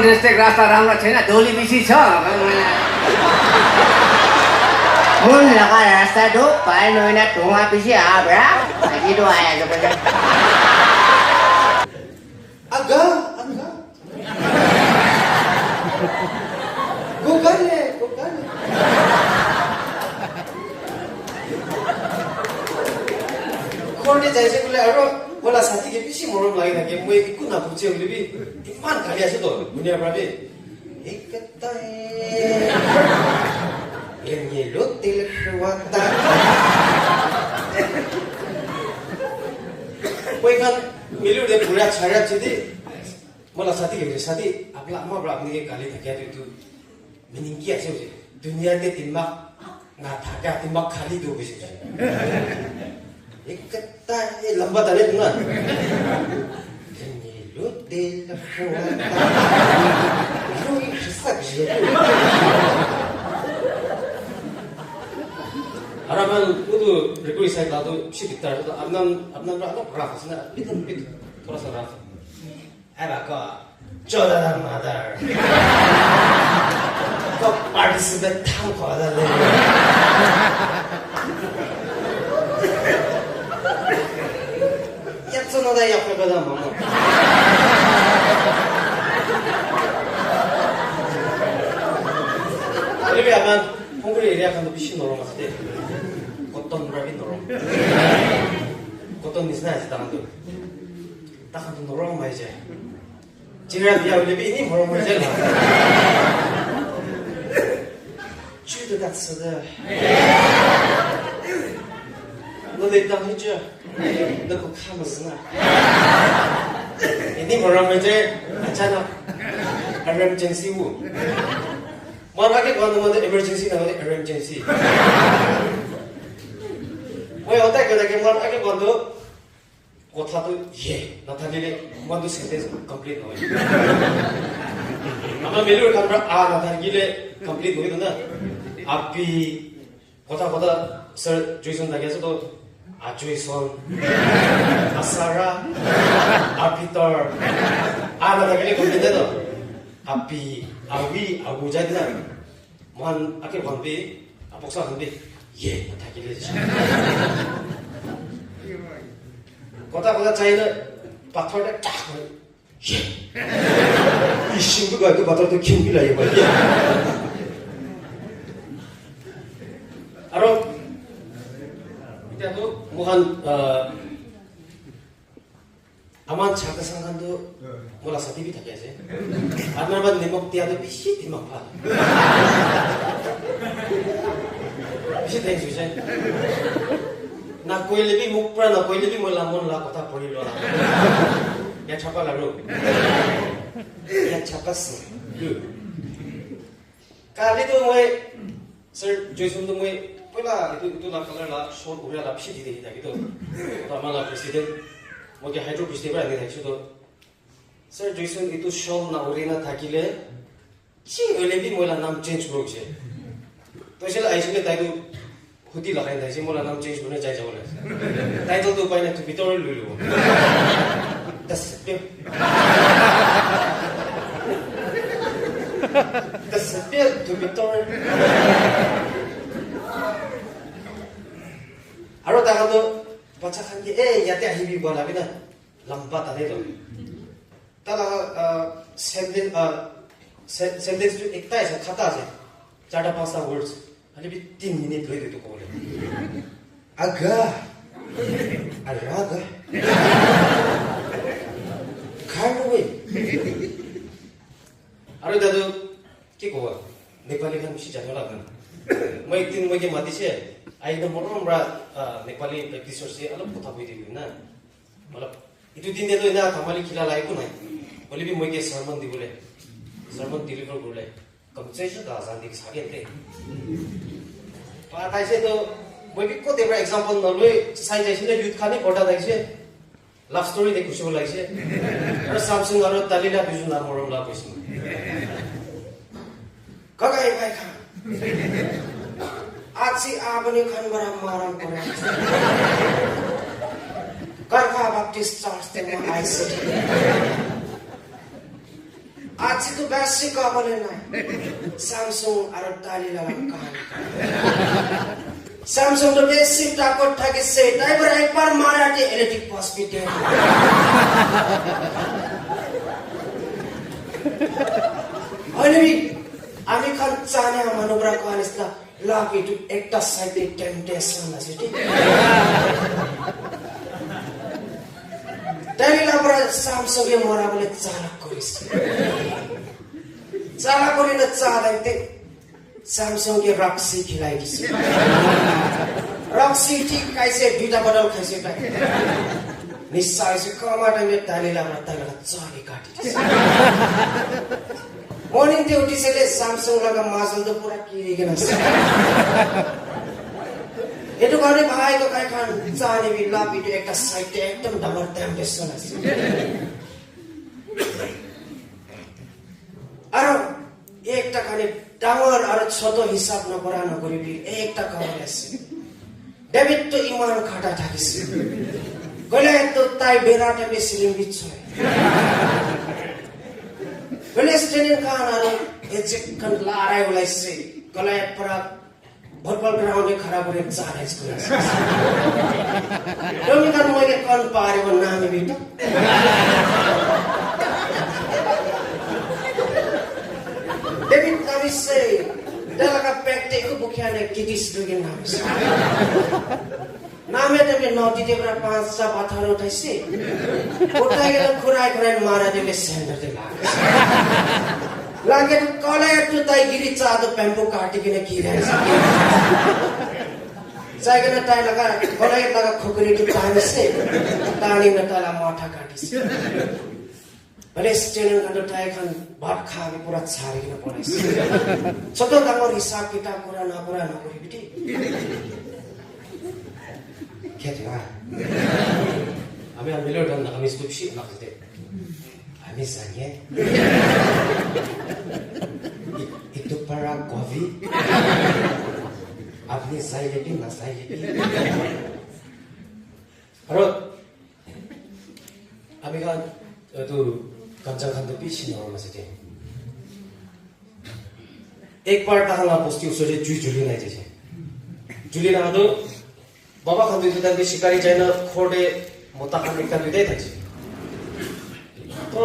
रेस्टेक रास्ता राम्रो छैन धोली बेसी छ मुन लगा रास्ता दो पाए नोइना टोंगा पीछे आ बड़ा अजी तो आया जो बजा Aga. Gugale. Korne jaise kule aro bola sati ke pisi morom lagi na ke moi ikku na puche ule bi iman kali ase to dunia prabe ekatai yenye lotil khwata moi kan मिलू दे पूरा छाया चीज़ मला साथी के साथी आपला अम्मा बड़ा अपने के काले थकिया तो मीनिंग क्या है उसे दुनिया के दिमाग ना थका दिमाग खाली दो बेस एक कत्ता ये लंबा तारे दूँगा ये लो दिल खुदा लो ये किस्सा किसी Araman itu request saya tahu sih kita itu abnan berapa berapa sih na little bit थोड़ा सा रफ है बाका चौदह मदर तो पार्टिसिपेट थाम खोला ले ये तो ना ये अपने बदा मामा ini भी aman mungkin area kan lebih sih normal saja cotton berarti normal cotton di sana sih tangan tuh tangan tuh normal aja jika dia lebih ini normal aja lah cuy tak sedar lo lihat aja lo kok kamu sana ini normal aja aja emergency wu Mana ke kalau nama emergency nama emergency. Wah, otak kita ke mana ke kalau kota tu ye, nanti ni mana tu sentence complete nawa. Ama melu kan berapa nanti ni complete nawa tu na. Api kota sir Jason lagi tu Jason, Asara, Apitor, nanti ni complete tu. Api, abu jadi na. Mohon akhir konfi, apakah konfi? Ye, tak kira je. Kota China, pathor dah cak. Ye, isim tu gak tu pathor tu kiu gila ye boleh. Aro, kita tu mohon aman cakap sangat tu. Mula sati भी थके ऐसे आज मेरे बाद निमक तिया तो बिशी दिमाग फाल बिशी थैंक्स विषय ना कोई ले भी मुख पर ना कोई ले भी मुला मन ला कथा पड़ी लो ना या छापा लागलो या छापा से काली तो मैं सर जोइसन तो मैं पहला itu ला कलर ला शॉर्ट उड़ा ला बिशी दी था gitu तो हमारा प्रेसिडेंट मुझे हाइड्रो बिस्ते पर आने था तो Sir Jason itu shawl na urina thakile chi olebi mola nam change bro che to sila aisile tai tu khudi lagai dai che mola nam change bone jai jawle tai to paina tu bitor lulu das pe tu bitor aro ta to bacha khan ki yate ahibi bola bina lamba ta de ताला sentence जो एक ताई से खाता है चार पांच सा words अरे भी 3 मिनट लगे तो कौन है आगा अरागा खानुवे अरे दादू क्या कोवा Nepali kan mesti jangan lakukan मैं एक दिन मैं mati sih आई तो मोटर मरा नेपाली एपिसोड से अलग कथा बोल दी ना मतलब itu दिन तो इना कमाली खिला लायक को नहीं बोले भी मुझे सरमन दी बोले सरमन डिलीवर बोले कंपनसेशन का आसान दिख सके थे पाता ऐसे तो मुझे भी को देवरा एग्जांपल नॉर्वे साइंस ऐसे ने यूथ खाने पढ़ा था ऐसे लव स्टोरी देख कुछ बोला ऐसे और सैमसंग और तालीला बिजू नाम और ला कुछ कगाई भाई खान आज सी आपने खान बड़ा मारन पड़ा Karva Baptist Church te ma ICT. 아직도 베시 가버렸나 삼성 알았다리라는 까 삼성도 베시 타고 타겠어 다이버 একবার মারাতে ইলেকট্রিক হসপিটাল আরে আমি খান চানে মানবরা কোয়ানিস্তা লাভি টু একটা সাইডে টেম্পটেশন আছে ঠিক তাইলা পরে স্যামসংয়ে মরা বলে চালাক করিস চালাক করে না চালাইতে স্যামসংকে রক্সি খিলাই দিছে রক্সি ঠিক খাইছে দুইটা বটল খাইছে তাই নিশ্চয় সে কমা টাইমে তাইলা পরে তাইলা চালি কাটি দিছে মর্নিং তে উঠিছে স্যামসং লাগা মাসল তো পুরা কিরে গেল itu kali bahaya itu kayak kan cari villa video একটা সাইটে একদম ডাবল টেম্পটেশন আছে আর একটা খালি ডাঙর আর ছোট হিসাব না করা না করিবি একটা কারণ আছে ডেভিড তো ইমান খাটা থাকিছে গলে তো তাই বেরাটা বেশি লিম্বিত হয় গলে স্টেনিং খান আর এই যে কান লারাই উলাইছে গলে পরা फुटबल ग्राउंड में खड़ा करे चाहे इसको तो मैं कर मुझे कौन पारे वो नाम है बेटा डेविड कभी से दाला का पैक्टे को बुकिया ने किडिस दुगे नाम है तो मैं नौटी देवरा 5 साल बाथार उठाई से उठाई के खुराई खुराई मारा देवे सेंटर दे लागे तो कॉलेज तो ताई गिरी चादो पेंपो काटी के ने की रहे जाएगा ना ताई लगा कॉलेज लगा खुकरी की ताने से तानी ना ताला माथा काटी से भले स्टेशन का तो ताई खान भात खा के पूरा छारी के ना पड़े से छोटो कामोर हिसाब किताब पूरा ना करी बेटी क्या था हमें मिलो डन हमें इसको भी ना करते misalnya itu para kopi अपनी साई लेकिन ना साई लेकिन और अभी का तो कंचन खान तो पीछे ना होना चाहिए एक बार ताकि ना पोस्टी उससे जुली नहीं चाहिए जुली ना तो बाबा खान तो इधर भी शिकारी जाए ना खोड़े मोटा खान एक तरह दे था तो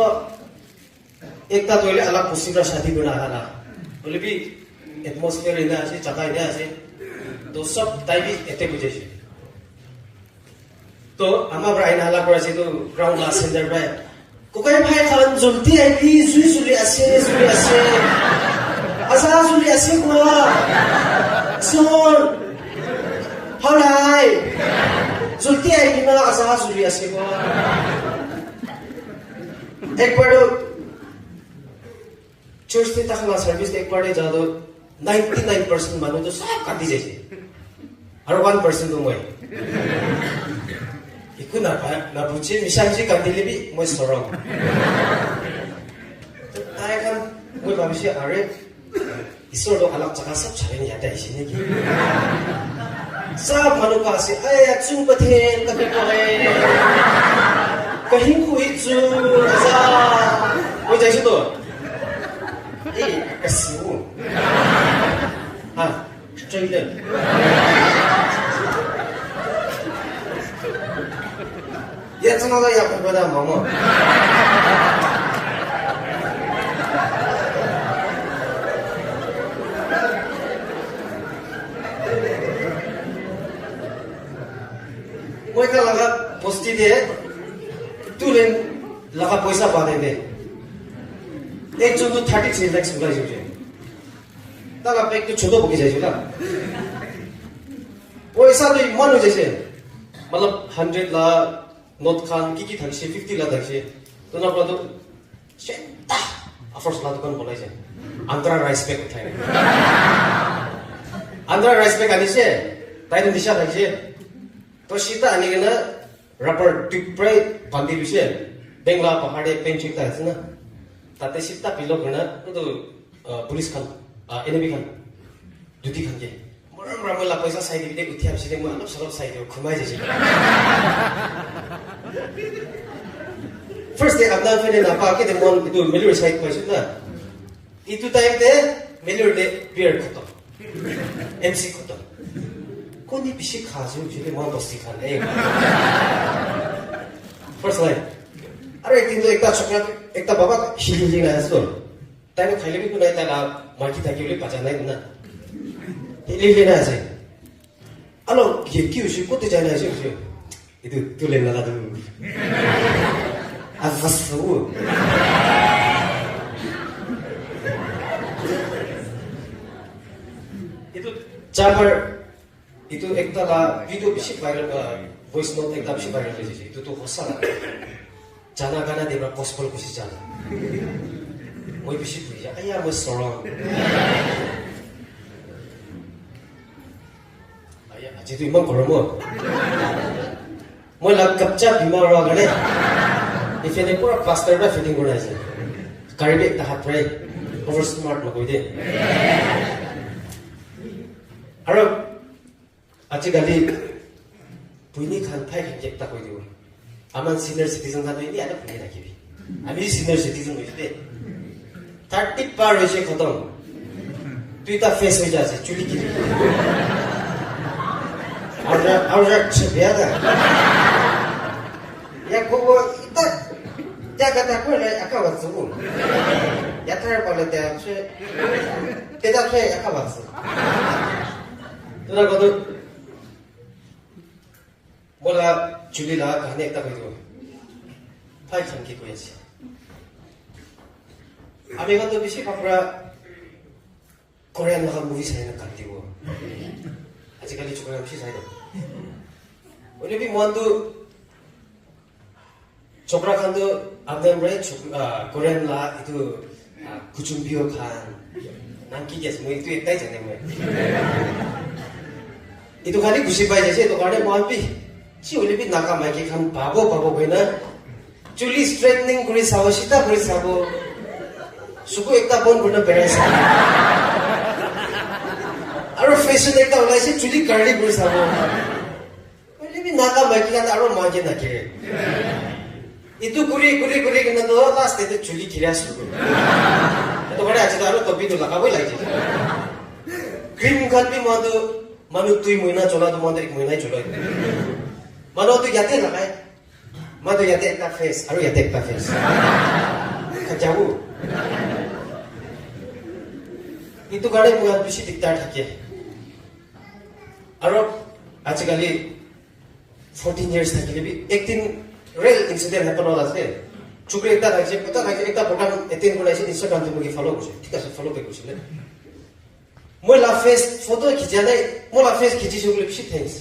एक ता तो अलग खुशी का शादी बना रहा बोले भी एटमॉस्फेयर इधर ऐसे जगह इधर ऐसे तो सब ताई भी ऐसे कुछ ऐसे तो हमारा ब्राइन अलग पर ऐसे तो ग्राउंड लास्ट सेंटर पर को कहीं भाई खान जुलती है कि सुली ऐसे ऐसा सुली ऐसे कुआ सोन हाय जुलती है कि ना ऐसा सुली ऐसे कुआ एक बार चर्च में तकला सर्विस एक बार जादो 99% मानो तो सब काटी जाए और 1% तो मैं इको ना पूछे मिशाल जी काटी ले भी मैं सरों तो तारे kan मैं भविष्य अरे इसरो लोग अलग जगह सब चले नहीं जाते इसी ने की सब मानो का से अरे चुन बथेन कभी कोई कहीं कोई चुन ऐसा वो जैसे तो कसिऊ हाँ ट्रेलर ये चुना तो यहाँ पर बड़ा मामा वो क्या लगा पोस्टी दे तू लेन लगा पैसा पाने दे एक जो तो 33 लाख सुना है तब आप एक तो छोटा बोके जाए ना वो ऐसा तो मन हो जैसे मतलब 100 लाख नोट खान की थक से 50 लाख थक से तो ना पड़ा तो शेता अफर्स लाख दुकान बोला जाए अंतरा राइस पैक उठाए अंतरा राइस पैक आने से ताई तो दिशा थक से तो सीता आने के ना रबर ट्यूब पर बंदी विषय बेंगला पहाड़े पेन चिकता है ना ताते सीता पिलो करना तो पुलिस खान एनिमी खान ड्यूटी खान के मरम रमला पैसा साइड बिदे उठी आप सिदे म अलग सरब side खुमाय J first day abna fene na pa ke de mon itu melur side pa na itu time de melur de beer khoto MC khoto koni bishi khaju jile mon dosti khale first line are tin do ekta chokra ekta baba hili na aso taime khaile bi kunai ta la marki thakile paja nai na hili na ase alo ki ushi kote jana ase itu tulen na du afasu itu jammer itu ekta la video bishi viral voice note ekta bishi viral hoise itu to hosa la jana gana debra gospel kusi jana moi bishi puja aya mo sorong aya aje tu imam koromo moi la kapcha bimar ra gane ifene pura pastor da fitting gona ase karibe ta haprai over smart ma koide aro aje gali puini khan thai ke ta koide aman senior citizen khan ni ada puni rakhibi ami senior citizen hoite 30 par hoise khatam tuita face hoja ase chuli ki aura chbeada ya kogo ita jaga ta ko le akawa tsugu ya tar pale te che te da che akawa tsu tara kodo bola chuli la kahne ta koido phai chan ki koyasi ami ga to bishi kapra korean ha movie sai na kantibo 아직까지 조금 없이 살고 우리 비 뭐도 조그라칸도 앞담브레 코리안 라 itu kuchumbio kan nangki ges mo itu ektai jane mo itu kali kusibai jese to kane mo api si uli bi naka mai ke kan babo koina chuli straightening kuri sawo sita kuri sawo suku ekta bon guna berasa aro fashion ekta olai se chuli curly kuri sabo uli bi naka mai ke kan aro mage na ke itu kuri kena to last itu chuli kira suku to kare acha aro topi to lagaboi lai je cream khan bi manu tui moina chola to mandari moina chola manu to yate lagai manu yate ekta face aro yate ekta face kajabu itu kare mo bishi diktar thake aro ajikali 14 years thakile bi ekdin real incident happen hola ase chukre ekta thakse pata thakse ekta program etin konaise Instagram te mogi follow korche thik ase follow be korchile moi la face photo khichane moi la face khichi sugule bishi thanks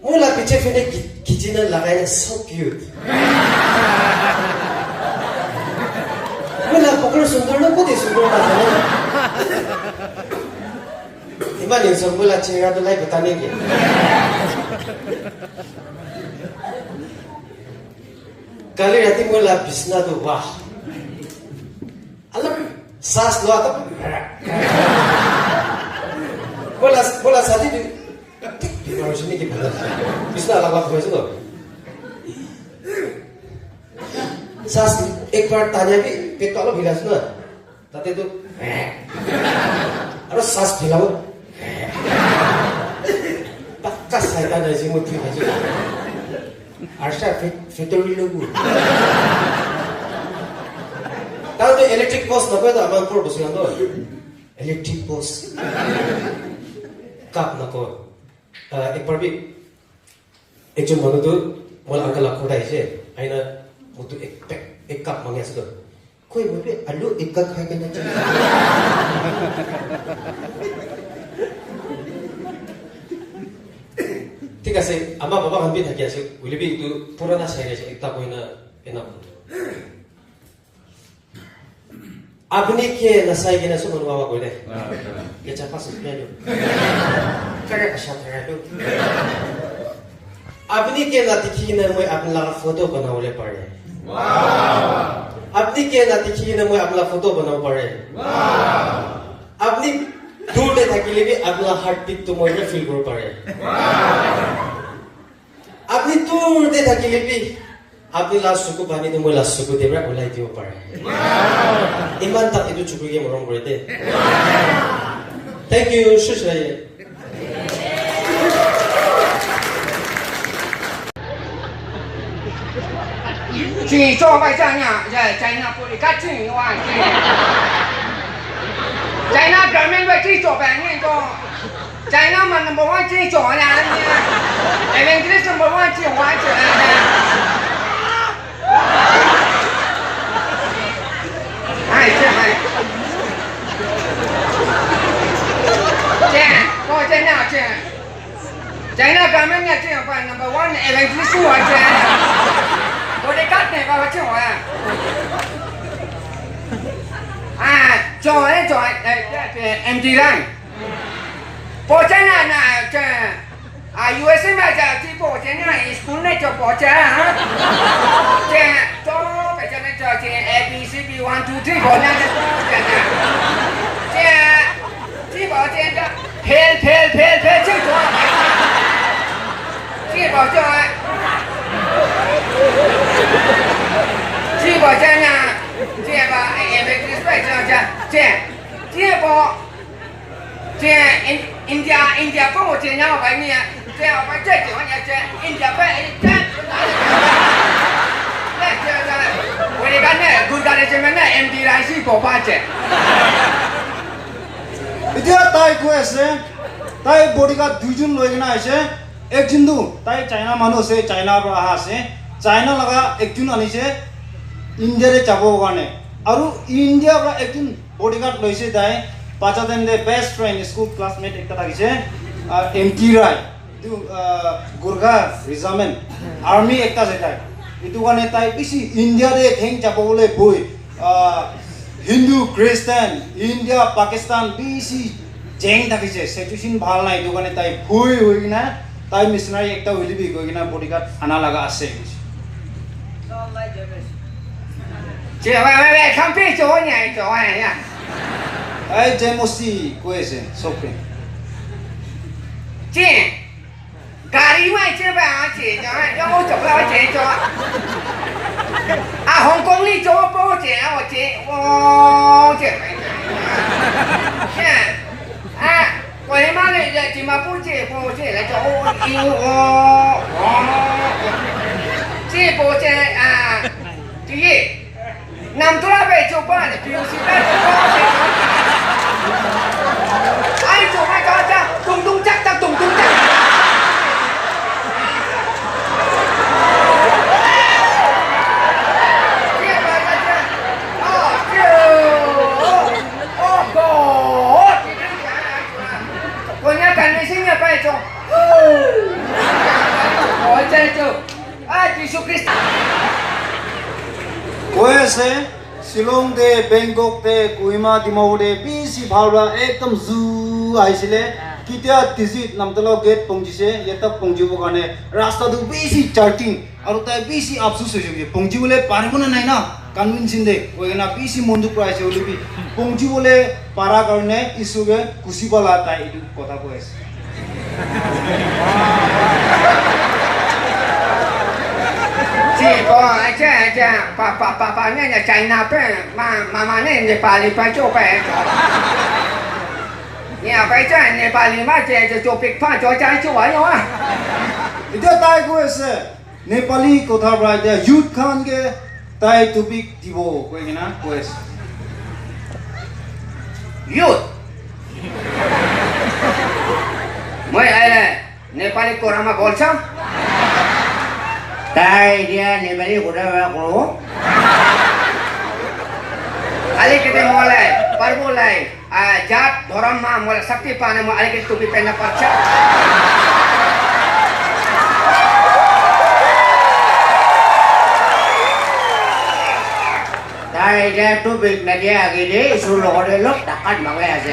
moi la piche fene khichina lagaine so cute moi la pokor sundar na kodi sundar na iman insan moi la chehra to lai batane ke kali rati moi la bisna to wah alam sas lo ata bola sadi di baru sini ke bala bisna ala wah hoise to sas ek bar tanya bi petalo bilas na tate to aro sas philao pakka shaitan aise moti haje arsha fetori logu tao to electric post na ko to aman por bosian do electric post kap na ko ek bar bi ekjon manu to mol uncle la khoda ise aina mutu ek kap mangi ase to koi bobe alu ek kap khai ke na ঠিক আছে আমার বাবা খান B থাকি আছে উলিবি ইটো পুরানা সাইরে আছে একটা কইনা এনা বন্ধু আপনি কে না সাই গেনা সুমন বাবা কইলে কে চাপা সুপেলো কারে আশা থাকলো আপনি কে না দেখি না মই আপনার ফটো বানাওলে পারে ওয়াও আপনি কে না দেখি না মই আপনার ফটো বানাও পারে ওয়াও আপনি দূরে থাকিলে বি আপনার হার্টবিট তো মই ফিল করব পারে আপনি দূরে থাকিলে B Apni last suku bani tu moi last suku debra ulai dio pare. Iman tak itu cukup yang orang boleh. Thank you, Shushai. 去做外战呀，在那不里干去哇，在那革命会去做半年多，在那么number one 去做呀，那边这是 number one 去玩去哎，我在那去，在那革命呢，这样办 number one 那边去做去。 我的干呢，我做啊！啊，做MD line， 我真啊那这啊 USA 嘛就去我真啊 school 呢就我真啊，这做反正呢就这 ABCD 1 2 3我那就真啊，这我真的偏去做，这我做。 这个真啊，这个也没几岁，India 帮我这样玩呢，这样玩这几万年这 India 办这，那我哋讲呢，国家的这边呢 MD 来是国巴这。এতিয়া তাই কৈ আছে তাই bodyguard দুইজন লৈ কিনে আহিছে একজনটো তাই China মানুহ আছে চাইনাৰ পৰা অহা আছে চাইনা লগা একজন আনিছে ইণ্ডিয়াৰে যাবৰ কাৰণে আৰু ইণ্ডিয়াৰ পৰা একজন বডিগাৰ্ড লৈছে তাই পাঁচজনে বেষ্ট ফ্ৰেণ্ড স্কুল ক্লাছমেট একটা থাকিছে এমটি ৰায় এইটো গুৰগা ৰিজামেণ্ট আৰ্মি একটা আছে তাই এইটো কাৰণে তাই বেছি ইণ্ডিয়াৰে ঠেং যাবলৈ বৈ হিন্দু খ্ৰীষ্টান ইণ্ডিয়া পাকিস্তান বেছি জেং থাকিছে সিচুৱেশ্যন ভাল নাই এইটো কাৰণে তাই ভুই হৈ কিনা তাই মিছনাৰী একটা উলিবি গৈ কিনা বডিগাৰ্ড আনা লগা আছে看别走呢，走呀。এই যে মস্তি কৈ আছে চবকে这咖喱味这边啊，这要我走了，我这走。啊，香港你做不这，我这。啊，我他妈的这怎么不这来做这不这啊，第一。 nam tu la về chụp bạn để biểu diễn đây ai chụp ai có cha tung chắc ta tung chắc cô nhá cần đi sinh nhật về chụp ôi chơi chụp ai Jesus Christ কৈ আছে শিলং দে বেংকক দে কুইমা ডিমাপুৰে বেছি ভালৰা একদম জু আহিছিলে কিতিয়া তিজিত নামতলা gate পৌঁছিছে এটা পৌঁছিবৰ কাৰণে ৰাস্তাটো বেছি charting আৰু তাই বেছি আফসোস হৈছে পৌঁছিবলৈ পাৰিবনে নাই না কনভিনচিং দে কৈ না বেছি মনটো প্ৰাইছে বুলি পৌঁছিবলৈ পাৰা কাৰণে ইছুকে কুচিবলা তাই এইটো কথা কৈ আছে这爸那个在那边，妈那你把你把做呗，你要ไป这你把你妈这做别怕做在做完了啊。এতিয়া তাই কৈ আছে নেপালী কথা পৰা এতিয়া ইউথ খানকে তাই টপিক দিব কৈ কিনা কৈ আছে youth মই আইলে নেপালী কোৰামা বলছাম তাই এতিয়া নেপালী কথা কৰো alikite mulai permulai jat dharma mulai sakti pane mulai alikite tupi pena parcha তাই এতিয়া টপিক নাদিয়া আগেদি ইছুৰ লগতে লগ ডাকাত মাগে আছে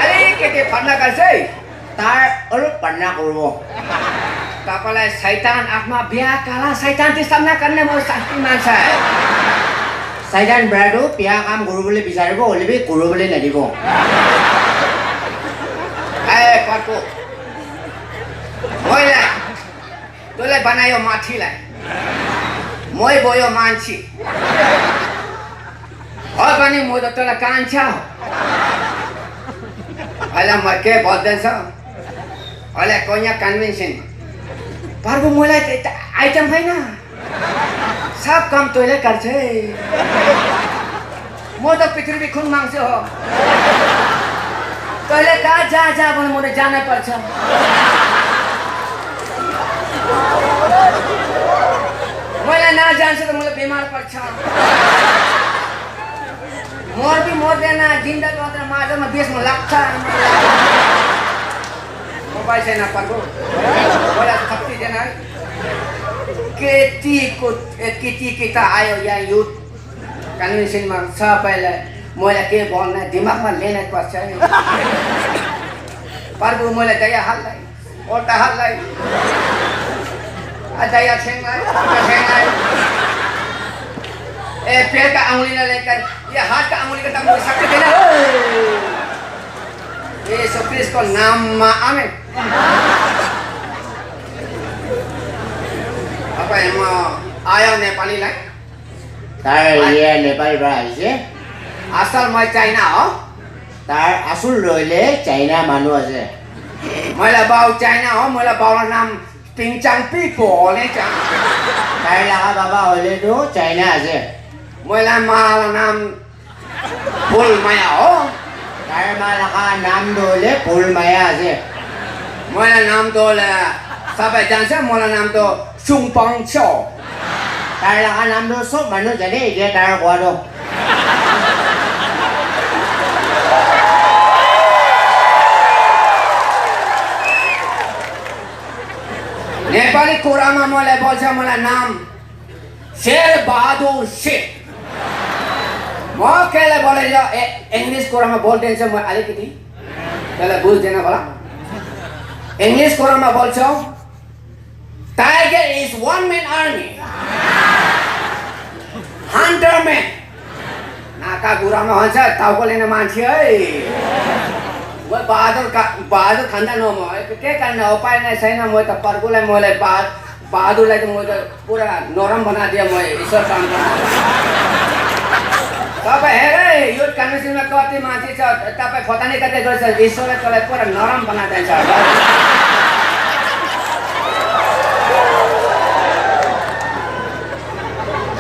alikite panna kasai তাৰ অলপ পান্না কৰিব kapalai syaitan akma biar kalah syaitan di sana karena mau sakti masa চাইটান ব্ৰাটো পিয়া কাম কৰিবলৈ বিচাৰিব হ'লেবি কৰিবলৈ নাদিব parko moi Tole banayo mathi lai. Moi boyo manchi. Or bani moi to tole kancha. Ala marke boden sa. Ala konya convention. Parbo moi lai item hai na. सब काम तोले गर्छे म त पृथ्वी खुन माग्छु हो तैले कहाँ जा भने म जानै पर्छ मैले नजान्छु त मलाई बिमार पर्छ मर्दैन जिन्दा मात्र माझमा बेसमा लाग्छ मोबाइल छैन पर्को मलाई शक्ति दिएन है केटा आयो यहाँ युथ कन्भेन्सनमा सबैलाई मैले के भन्ने दिमागमा लिनै पर्छ प्रभु मैले दया हाल्दै ओटा हाल्दै दया छेङलाई ए पेटका अङ्गुलीले लेकर यो हातका अङ्गुलीको त मैले सक्दैन येशू क्रिस्टको नाममा आमेन apa yang ayah Nepali lah? Tar iya Nepal berapa? Asal mau China oh? Tar asul roile China manu aja. Mula bau China oh, mula bau nam pincang pipo ni cang. Tar laga baba oleh tu China aja. Mula mal nam pul maya oh. Tar malaga nam dole pul maya aja. Mula nam dole sampai jangan mula nam tu sumpang show. Tar laga nam tu sok manu jadi dia tar gua tu. Nepali कुरामा मलाई बोल्छ मलाई नाम शेर बहादुर शेख म केले बोलेछ English कुरामा बोल्दैछ म अलिकति त्यसलाई बुझ्दैन होला इंग्लिश कुरामा बोल्छौ Tiger is one man army hunter man नाका गुरामा भन्छ टाउको लिने मान्छे है म बहादुर खान्दैन म के कारण उपाय नै छैन म त पर्कुलाई मलाई बहादुरलाई त म त पुरा नरम बनादिए म ईश्वर काम तपाईँ हेरे यो कन्भेन्सनमा कति मान्छे छ तपाईँ फतानी कतै गर्छ ईश्वरले त्यसलाई पुरा नरम बनाइदिन्छ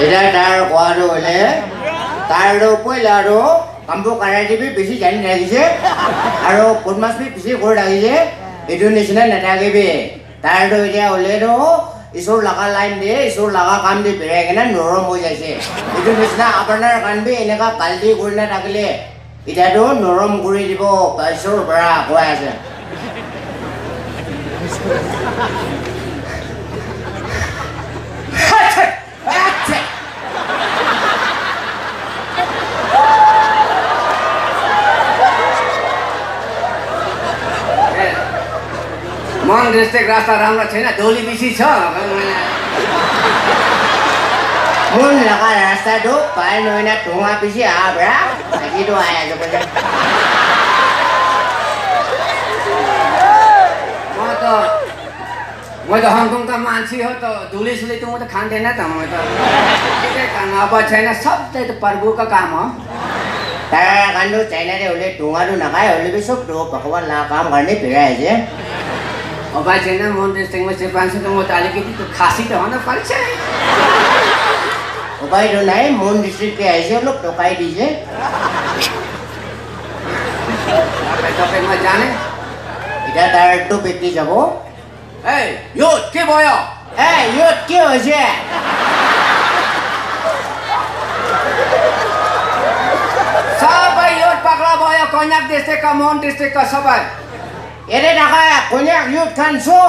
Tidak tar gua tu oleh tar tu pun lalu kampung kanan ni bisi jadi lagi je, aro purmas bisi kor lagi je, Indonesia nak lagi be, tar tu dia oleh tu isur laga lain dia, isur laga kam dia berai kena normal ho jadi, Indonesia apa nak kan be, ini kan kaldi kor nak lagi le, itu tu normal kori di bawah, isur berapa gua aja. मन district रास्ता राम्रो छैन धोली बेसी छ Mun laga rasa tu, pai noina tunga bisi abra, lagi tu ayah tu pun. म त हङकङका मान्छे हो त धुली सुली त म त खान्दैन त म त के खान अब छैन सबै त प्रभुको काम हो Tar kan tu China dia oleh tunga tu nak ayah oleh besok tu, pakawan lah kam kerana berai je. अब छैन मन डिस्ट्रिक्टमा चाहिँ मान्छे त म त अलिकति त खासी त हुन पर्छ Upai tu naik mun district ke aja look tu kai di je. तपाईँ म जाने Kita tar tu peti jabo. ए यो के भयो Yo kyo je. सबै यो पक्रा भयो कन्याक डिस्ट्रिक्टका मन डिस्ट्रिक्टका सबै Ini dah kaya konyak youth kan so.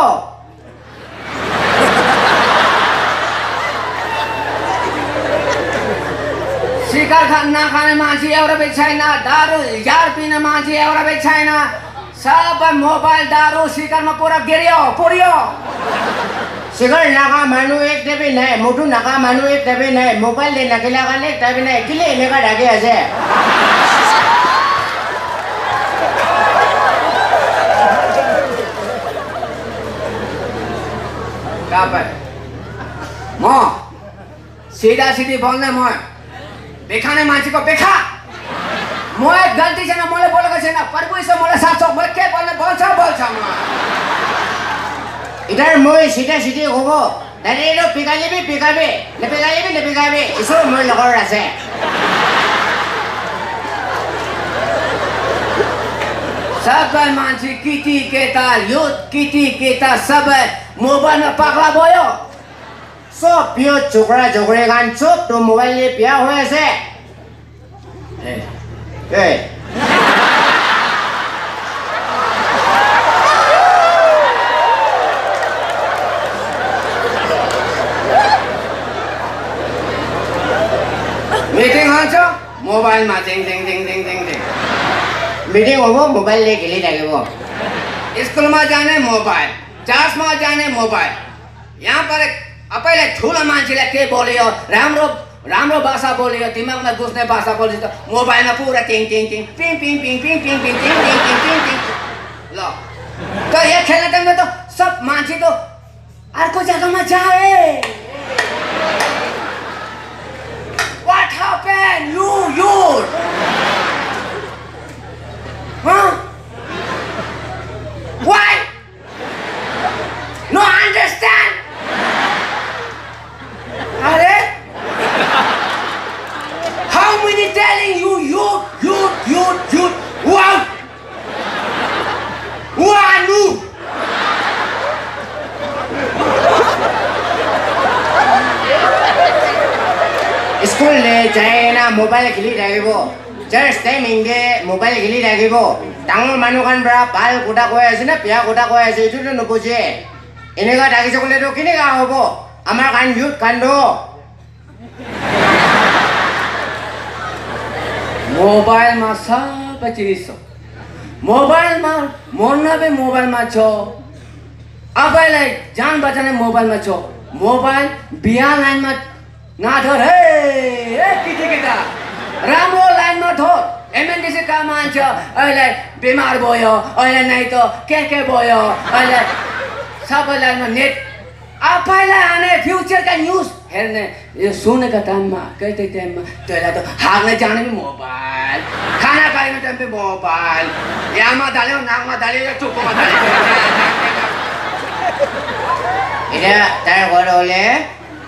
शिकार नखाने मान्छे एउटा पनि छैन दारू यार पिने मान्छे एउटा पनि छैन सबै मोबाइल दारू शिकारमा पुरा पुर्यो Sigal naka manu ek tapi naik, mutu naka manu ek tapi naik, mobile le nakila kan ek tapi naik, kile ini kan lagi aja. सब है मो सीधा सीधी बोलने मोय बेखाने मान्छे को बेखा मोय गलती छैन मोले बोलेको छैन प्रभु इसो मोले साथ मोय के बोल्ने बोल्छ म इधर मोय सीधा सीधी হ'ব डाइरेक्ट पिकालेबি पिकाबे नेपिकाबे इसो मोय লগৰ আছে सब मान्छे किटी केटा युथ किटी केटा सब मोबाइलमा पागला भयो सब पियो छोकरा छोकरी गान सब तो मोबाइलले बिहा হৈ আছে ए मिटिङ हुन्छ मोबाइलमा टिङ टिङ टिङ टिङ टिङ टिङ मिटिङ হ'ব मोबाइलले खेलिरहेको स्कुलमा जाने मोबाइल क्लासमा जाने मोबाइल यहाँ पर अपैले ठुलो मान्छेले के बोल्यो राम्रो राम्रो भाषा बोल्यो दिमागमा घुस्ने भाषा बोल्यो त मोबाइलमा पुरा टिङ टिङ टिङ पिङ पिङ पिङ पिङ पिङ पिङ टिङ टिङ टिङ टिङ टिङ ल त यहाँ खेल्ने टाइममा त सब मान्छे त अर्को जग्गामा जाए What happened? You Huh? Why? No understand? Are? How many telling you? Wow! Wanu! School ले जाएना मोबाइल खेलिरहेको जस्ट टाइमिङले मोबाइल खेलिरहेको डाঙৰ মানুহখন পৰা পাল কোটা কৈ আছে না পিয়া কোটা কৈ আছে এইটোতো নুবুজে এনেকুৱা ডাকিছে ক'লেতো কেনেকুৱা হ'ব আমাৰ কান যুত কান্দ मोबाइलमा सबै चिज छ मोबाइलमा मर्न पनि मोबाइलमा छ अबैलाई जान बचाउने मोबाइलमा छ मोबाइल बिहा लाइनमा नाधर हे केटी केटा राम्रो लाइनमा थोर एमएनडीसी काम मान्छ अहिले बिमार भयो अहिले नै त के भयो अहिले सबै लाइनमा नेट आफैलाई आने फ्युचरका न्युज हेर्ने यो सुनेको टाइममा कति टाइममा त्यसलाई त हाल्ने जाने पनि मोबाइल खाना खाने टाइम पनि मोबाइल यामा धाल्यो नाकमा धाल्यो चुप्पोमा धाल्यो এতিয়া তাৰ ঘৰ হ'লে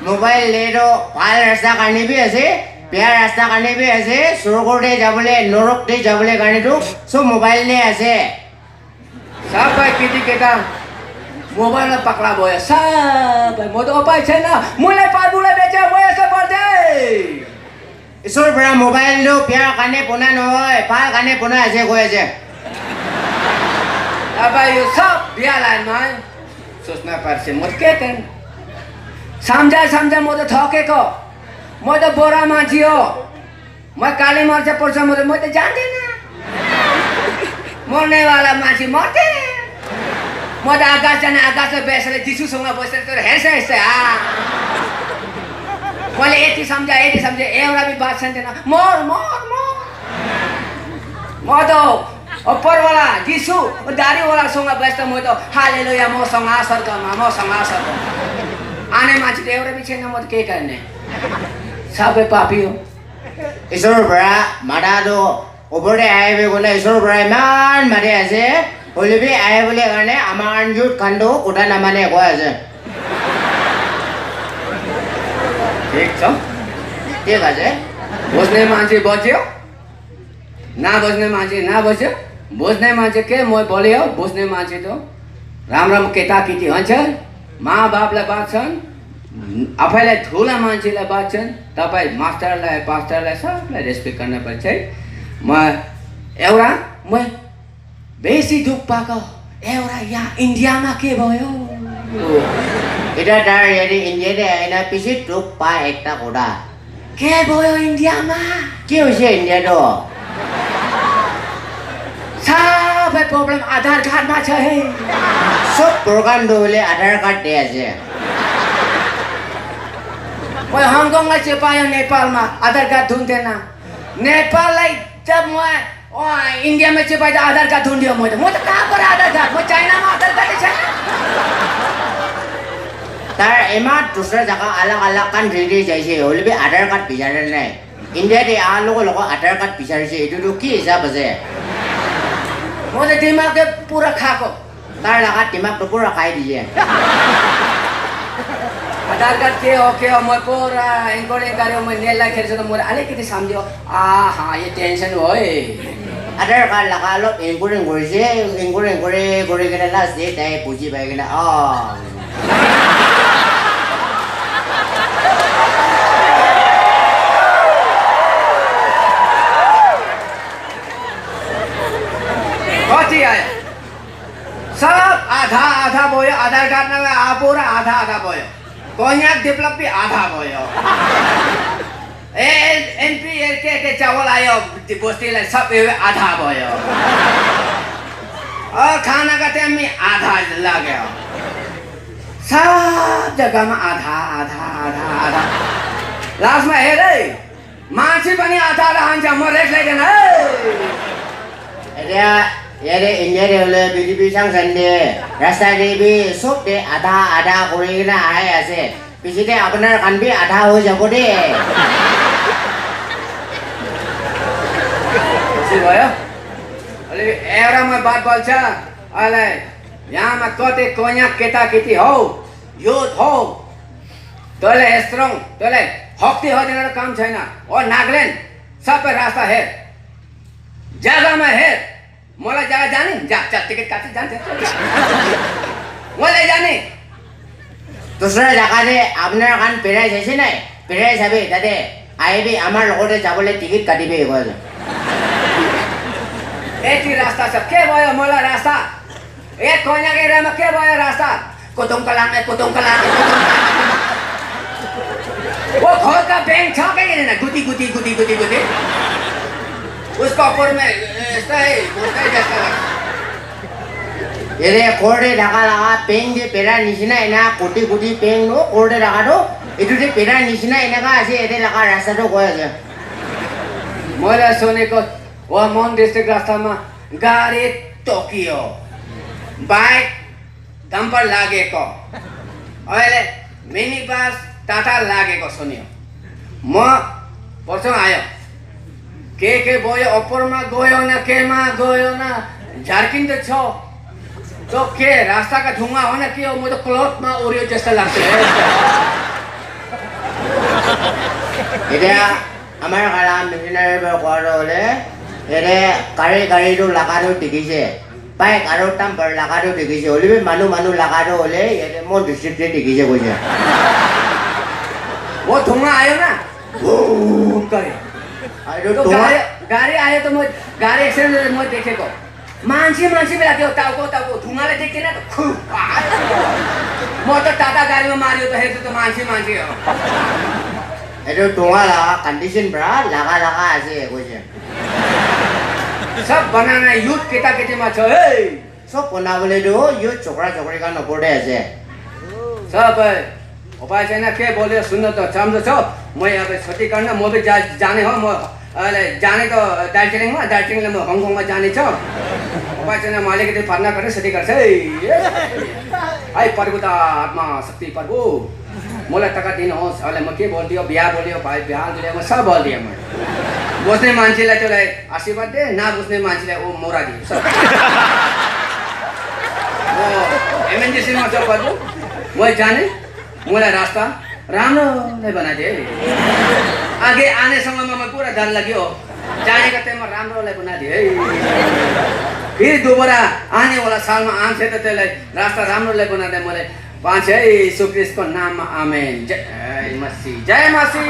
মোবাইল লিएर ভাল ৰাস্তা কাৰণে বি আছে বেয়া ৰাস্তা কাৰণে বি আছে স্বৰ্গতে যাবলৈ নৰকতে যাবলৈ কাৰণেতো চব মোবাইললে আছে सबै केटी केटा मोबाइलमा पक्रा भयो सबै म त उपाय छैन मुले पार्बुलाई बेचे वयसो पर्दै ঈশ্বৰৰ পৰা মোবাইলটো বেয়া কাৰণে পোনা নহয় ভাল কাৰণে পোনা আছে কৈ আছে अब यो सब बिहा लाइनमा सोच्न पर्छ म के गर्नु सम्झा म त थकेको म त बोरा मान्छे हो म काली मर्छ पर्छ म त जान्दिनँ मर्नेवाला मान्छे मर्थे म त आकाश जाने आकाशमा बेसेर जिसुसँग बसेर तर हेर्छ मैले यति सम्झाएँ एउटा पनि बात छैन मर म त परवाला जिसु दारीवालासँग बस्दा म त हालेलुया मसँग स्वर्गमा आने मान्छे त एउटा पनि छैन म त के गर्ने सबै पापी हो ঈশ্বৰৰ পৰা মাতাটো ওপৰতে আহিব গ'লে ঈশ্বৰৰ পৰা ইমান মাতি আছে হ'লেবি আহিবলৈ কাৰণে আমাৰ যুত কান্দো কোটা নামানে কৈ আছে ठिक আছে बुझ्ने मान्छे बज्यो नबुझ्ने मान्छे नबुझ्यो बुझ्ने मान्छे के म बोल्यो बुझ्ने मान्छे त राम्रो केटाकेटी हुन्छन् मा बापलाई बाँच्छन् आफैलाई ठुला मान्छेलाई बाँच्छन् तपाईँ मास्टरलाई पास्टरलाई सबलाई रेस्पेक्ट गर्नुपर्छ है म बेसी दुख पाएको एउटा यहाँ इन्डियामा के भयो এটা তাৰ হেৰি ইণ্ডিয়াতে আইনা পিছে তোক পায় একটা কোটা के भयो इन्डियामा কি হৈছে ইণ্ডিয়াটো सबै प्रब्लम आधार कार्डमा छ है सब प्रोग्रामটো হ'লে আধাৰ কাৰ্ড দিয়ে আছে म हङकङलाई चेपायो नेपालमा आधार कार्ड धुन्थेन नेपाललाई जब म इन्डियामा चेपायो त आधार कार्ड धुन्दियो म त कहाँबाट आधार कार्ड म चाइनामा आधार कार्डै छैन তাৰ এমাহ দুসৰা জায়গা আলাগ কাণ্ট্ৰি দি যাইছে হ'লে বি আধাৰ কাৰ্ড বিচাৰে নাই ইণ্ডিয়াতে আহাৰ লগত আধাৰ কাৰ্ড বিচাৰিছে এইটোতো কি হিচাপ আছে মই দিমাগে পুৰা খাক তাৰ লাগাত দিমাগটো পুৰা খাই দিয়ে आधार कार्ड के हो मैं पूरा इंक्वायरी करो मैं नेला खेल से तो मोर अरे कितने समझो हाँ ये टेंशन होए আধাৰ কাৰ্ড লগা অলপ ইনকুৱাৰী কৰিছে ইনকুৱাৰী কৰি কিনে লাষ্ট ডে তাই বুজি পাই কিনে कति आयो सब आधा भयो आधार कार्ड ना पूरा आधा भयो कोन्याक डेभलप भी आधा भयो एनपी के चावल आयो बस्तीलाई सब आधा भयो खाना का टाइम में आधा लाग्यो सब जग्गामा आधा लास्टमा हेरे मान्छे पनि आधा रहन्छ म रेस्ट लिँदैन এতিয়া ইয়াৰে ইণ্ডিয়াৰে হ'লে বিজেপি সাংসদ ৰাস্তাৰে বি চব দে আধা কৰি কিনে আহে আছে পিছতে আপোনাৰ কাণ বি আধা হৈ যাব দে भयो अलि एउटामा बात बोल्छ अहिले यहाँमा कति कोन्याक केटाकेटी हौ युथ हौ तैँलाई स्ट्रङ तैँलाई हक्ति हदिन काम छैन ओ नागल्यान्ड सबै रास्ता हेर जग्गामा हेर मलाई जग्गा जाने जा टिकट काट्छ जान्छ मलाई जाने দুসৰা জায়গাৰে আপোনাৰ কাণ পেৰাই চাইছে নাই পেৰাই চাবি তাতে আহিবি আমাৰ লগতে যাবলৈ টিকট কাটিবি গ'ল यति रास्ता छ के भयो मलाई रास्ता एक कोन्याक एरियामा के भयो रास्ता कोदोङकलाङ वो खोलका बैंक छ कि छैन गुदी उसको ऊपर में यस्तै जस्तो এৰে কোৰ্টে ঢাকা লগা পেং যে পেৰাৰ নিচিনা এনা কোটি পেং নো কোৰ্টে ঢাকাটো এইটো যে পেৰাৰ নিচিনা এনেকা আছে এতে লগা ৰাস্তাটো গৈ আছে मैले सुनेको मन डिस्ट्रिक्ट रास्तामा गाडी टोकियो बाइक डम्पर लागेको अहिले मिनी बस टाटा लागेको सुन्यो म पर्छ आयो के भयो अप्परमा गयो न केमा गयो न झारकिन त छ तो के रास्ता का धुआं हो न के हो म त क्लथमा ओरियो जस्तो लाग्छ এতিয়া আমাৰ গাড়া মিছনাৰী কোৱাৰ হ'লে এৰে গাড়ীটো লাগাটো দেখিছে বাইক আৰু টাম্পাৰ লাগাটো দেখিছে হ'লে মানুহ লাগাটো হ'লে ইয়াতে মোৰ ডিষ্ট্ৰিক্টে দেখিছে কৈছে वो धुआं आयो ना भूम करे আৰু तो गाडी आयो त म गाडी एक्सिडेन्ट म देखेको मान्छे बेला त्यो टाउको धुआँले देख्दैन त खु म त टाटा गाडीमा मारियो त हेर्छु त मान्छे हो এইটো টঙা লগা কণ্ডিশ্যন পুৰা লাগা আছে কৈছে सब बनाना युथ केटाकेटीमा छ है চব বনাবলৈতো यो छोकरा छोकरीका नपढ्दै আছে सब उपाय छैन के बोल्यो सुन्नु त राम्रो छ म अब छुट्टी गर्न म भी जाने हो म अहिले जाने त दार्जिलिङले म हङकङमा जाने छ उपाय छैन म अलिकति फर्ना गरेर छुट्टी गर्छ है प्रभु त आत्मा शक्ति प्रभु मलाई टका दिनुहोस् अहिले म के बोलिदियो बिहा बोल्यो भाइ बिहा बोल्यो म सब बोलिदिएँ म बुझ्ने मान्छेलाई त्यसलाई आशीर्वाद दे नबुझ्ने मान्छेलाई ओ मोरा दियो एमएनजीसीमा छ प्रभु म जाने मलाई रास्ता राम्रो नै बनाइदिए आगे आने समयमा मैं पूरा डर लाग्यो जाने का टाइममा राम्रोलाई बनाइदिए है फिर दोबारा आने वाला सालमा आउँछ त त्यसलाई रास्ता राम्रोलाई बनाइदिए मलाई पाँच है यीशु ख्रिस्टको नाममा आमेन जय मसीह जय मसीह